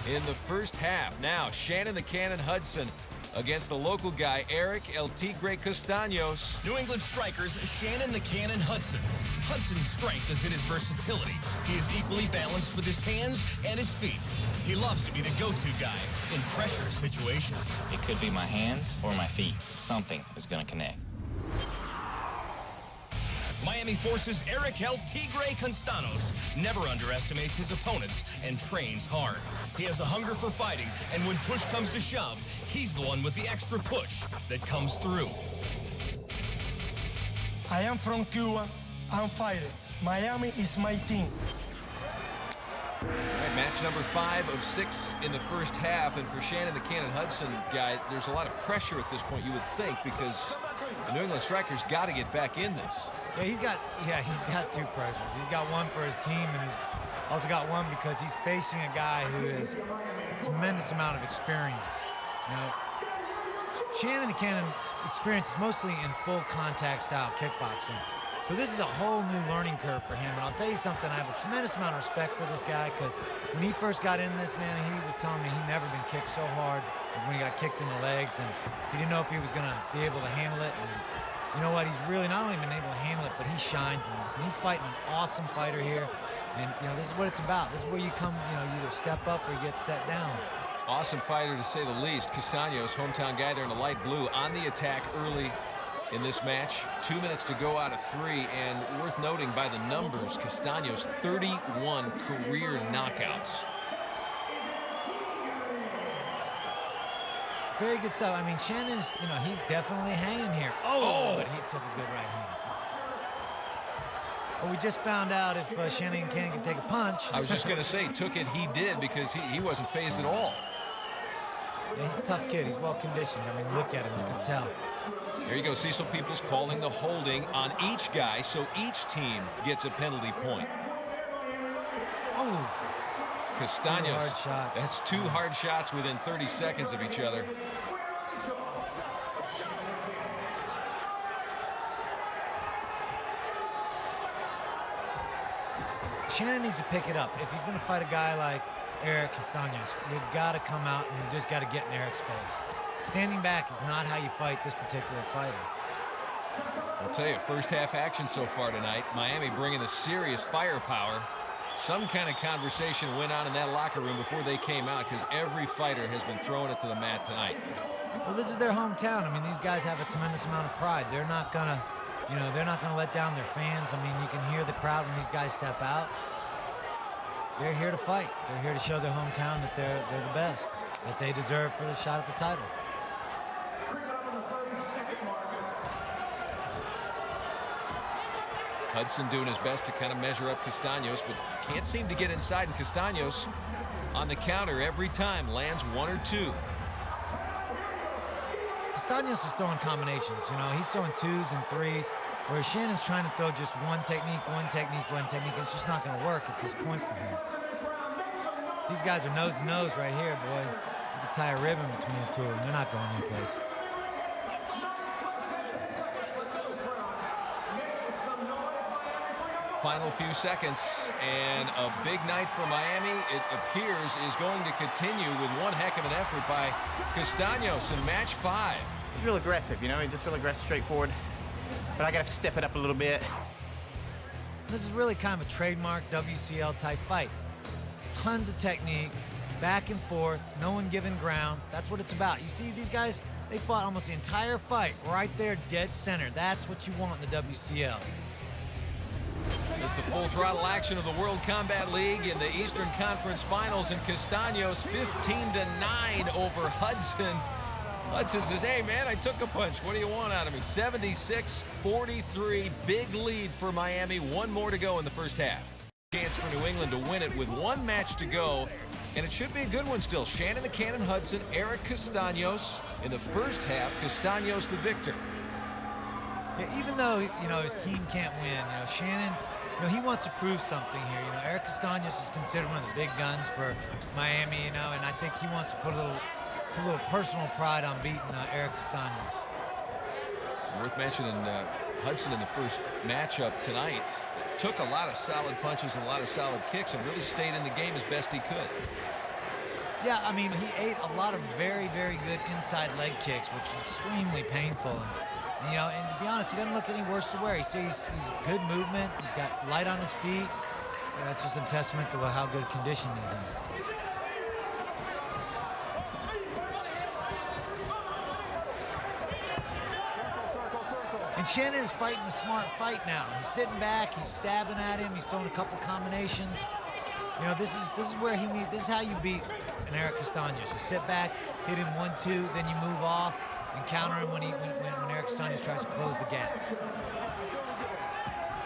in the first half. Now, Shannon the Cannon Hudson against the local guy, Eric El Tigre Castaños. New England strikers, Shannon the Cannon Hudson. Hudson's strength is in his versatility. He is equally balanced with his hands and his feet. He loves to be the go-to guy in pressure situations. It could be my hands or my feet. Something is going to connect. Miami forces Eric El Tigre Castaños never underestimates his opponents and trains hard. He has a hunger for fighting, and when push comes to shove, he's the one with the extra push that comes through. I am from Cuba. I'm fighting. Miami is my team. All right, match number 5 of 6 in the first half, and for Shannon the Cannon Hudson guy, there's a lot of pressure at this point, you would think, because the New England strikers got to get back in this. Yeah, he's got 2 pressures. He's got one for his team, and he's also got one because he's facing a guy who has a tremendous amount of experience. You know, Shannon the Cannon's experience is mostly in full contact style kickboxing. So this is a whole new learning curve for him. And I'll tell you something, I have a tremendous amount of respect for this guy because when he first got into this, man, he was telling me he'd never been kicked so hard as when he got kicked in the legs, and he didn't know if he was going to be able to handle it. And you know what? He's really not only been able to handle it, but he shines in this. And he's fighting an awesome fighter here. And, you know, this is what it's about. This is where you come, you know, you either step up or you get set down. Awesome fighter, to say the least. Castaños, hometown guy there in the light blue, on the attack early in this match. 2 minutes to go out of 3, and worth noting by the numbers, Castaños 31 career knockouts. Very good stuff. I mean, Shannon's, you know, he's definitely hanging here. Oh, but he took a good right hand. Well, we just found out if Shannon Cannon can take a punch. I was just going to say, took it, he did, because he wasn't phased at all. Yeah, he's a tough kid. He's well conditioned. I mean, look at him. You can tell. There you go. Cecil Peoples calling the holding on each guy, so each team gets a penalty point. Oh. Castaños. 2 hard shots. That's 2 hard shots within 30 seconds of each other. Shannon needs to pick it up. If he's going to fight a guy like Eric Castaños, you've got to come out and you just got to get in Eric's face. Standing back is not how you fight this particular fighter. I'll tell you, first half action so far tonight. Miami bringing the serious firepower. Some kind of conversation went on in that locker room before they came out, because every fighter has been throwing it to the mat tonight. Well, this is their hometown. I mean, these guys have a tremendous amount of pride. They're not gonna, you know, they're not gonna let down their fans. I mean, you can hear the crowd when these guys step out. They're here to fight. They're here to show their hometown that they're the best, that they deserve for the shot at the title. Hudson doing his best to kind of measure up Castaños, but can't seem to get inside, and Castaños on the counter every time, lands 1 or 2. Castaños is throwing combinations, you know, he's throwing 2s and 3s, whereas Shannon's trying to throw just one technique. It's just not going to work at this point for him. These guys are nose to nose right here, boy. You can tie a ribbon between the two of them. They're not going anyplace. Final few seconds, and a big night for Miami, it appears, is going to continue with one heck of an effort by Castaños in match 5. He's real aggressive, you know, he's just real aggressive, straightforward. But I got to step it up a little bit. This is really kind of a trademark WCL type fight. Tons of technique, back and forth, no one giving ground. That's what it's about. You see these guys, they fought almost the entire fight right there, dead center. That's what you want in the WCL. It's the full throttle action of the World Combat League in the Eastern Conference Finals, and Castaños 15-9 over Hudson. Hudson says, hey man, I took a punch. What do you want out of me? 76-43, big lead for Miami. 1 more to go in the first half. Chance for New England to win it with 1 match to go, and it should be a good one still. Shannon the Cannon Hudson, Eric Castaños in the first half. Castaños the victor. Yeah, even though, you know, his team can't win, you know, Shannon, you know, he wants to prove something here. You know, Eric Castaños is considered one of the big guns for Miami, you know, and I think he wants to put a little personal pride on beating Eric Castaños. Worth mentioning Hudson in the first matchup tonight took a lot of solid punches and a lot of solid kicks and really stayed in the game as best he could. Yeah, I mean, he ate a lot of very, very good inside leg kicks, which is extremely painful. And, you know, and to be honest, he doesn't look any worse to wear. He's good movement. He's got light on his feet. And that's just a testament to how good condition he's in. And Shannon is fighting a smart fight now. He's sitting back, he's stabbing at him, he's throwing a couple combinations. You know, this is where he needs. This is how you beat an Eric Castaños. You sit back, hit him 1-2, then you move off and counter him when Eric Castaños tries to close the gap.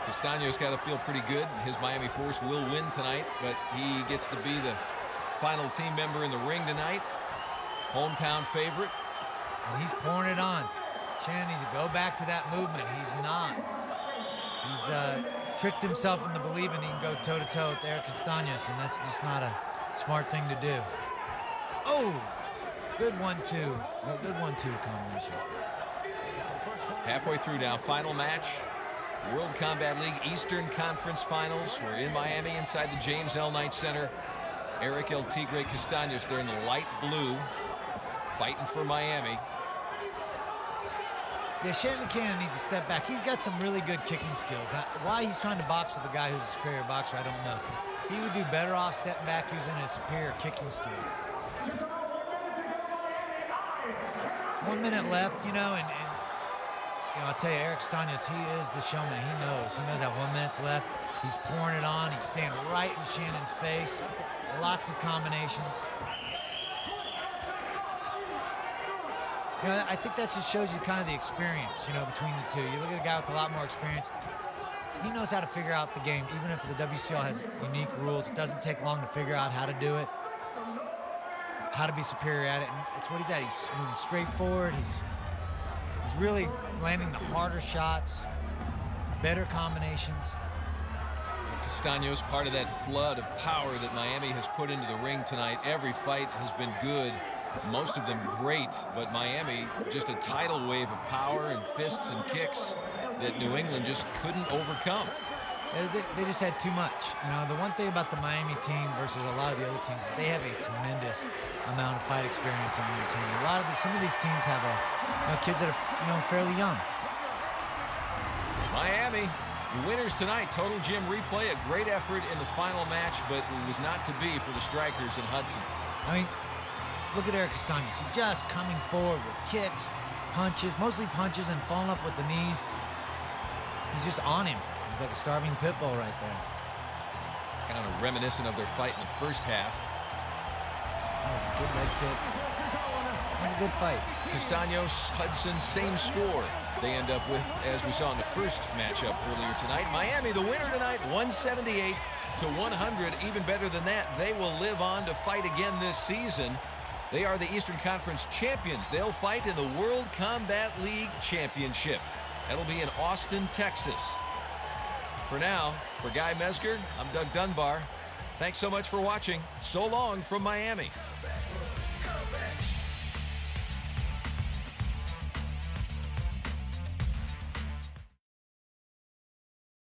Castaños got to feel pretty good. His Miami Force will win tonight, but he gets to be the final team member in the ring tonight. Hometown favorite. And he's pouring it on. Shannon needs to go back to that movement. He's not. He's tricked himself into believing he can go toe-to-toe with Eric Castaños, and that's just not a smart thing to do. Oh, good 1-2. Good 1-2 combination. Halfway through now, final match. World Combat League Eastern Conference Finals. We're in Miami inside the James L. Knight Center. Eric El Tigre Castaños there in the light blue, fighting for Miami. Yeah, Shannon Cannon needs to step back. He's got some really good kicking skills. Why he's trying to box with a guy who's a superior boxer, I don't know. He would do better off stepping back using his superior kicking skills. 1 minute left, you know, and you know, I'll tell you, Eric Castaños, he is the showman. He knows that 1 minute's left. He's pouring it on. He's staying right in Shannon's face. Lots of combinations. You know, I think that just shows you kind of the experience, you know, between the two. You look at a guy with a lot more experience. He knows how to figure out the game. Even if the WCL has unique rules, it doesn't take long to figure out how to do it, how to be superior at it. And it's what he's at. He's moving straight forward. He's really landing the harder shots, better combinations. Castaños, part of that flood of power that Miami has put into the ring tonight. Every fight has been good. Most of them great, but Miami, just a tidal wave of power and fists and kicks that New England just couldn't overcome. They just had too much. You know, the one thing about the Miami team versus a lot of the other teams is they have a tremendous amount of fight experience on their team. Some of these teams have kids that are fairly young. Miami, winners tonight. Total Gym replay, a great effort in the final match, but it was not to be for the strikers in Hudson. I mean, look at Eric Castaños. He's just coming forward with kicks, punches, mostly punches, and following up with the knees. He's just on him. He's like a starving pit bull right there. Kind of reminiscent of their fight in the first half. Oh, good leg kick. That's a good fight. Castaños, Hudson, same score they end up with as we saw in the first matchup earlier tonight. Miami, the winner tonight, 178 to 100. Even better than that, they will live on to fight again this season. They are the Eastern Conference champions. They'll fight in the World Combat League Championship. That'll be in Austin, Texas. For now, for Guy Mesger, I'm Doug Dunbar. Thanks so much for watching. So long from Miami.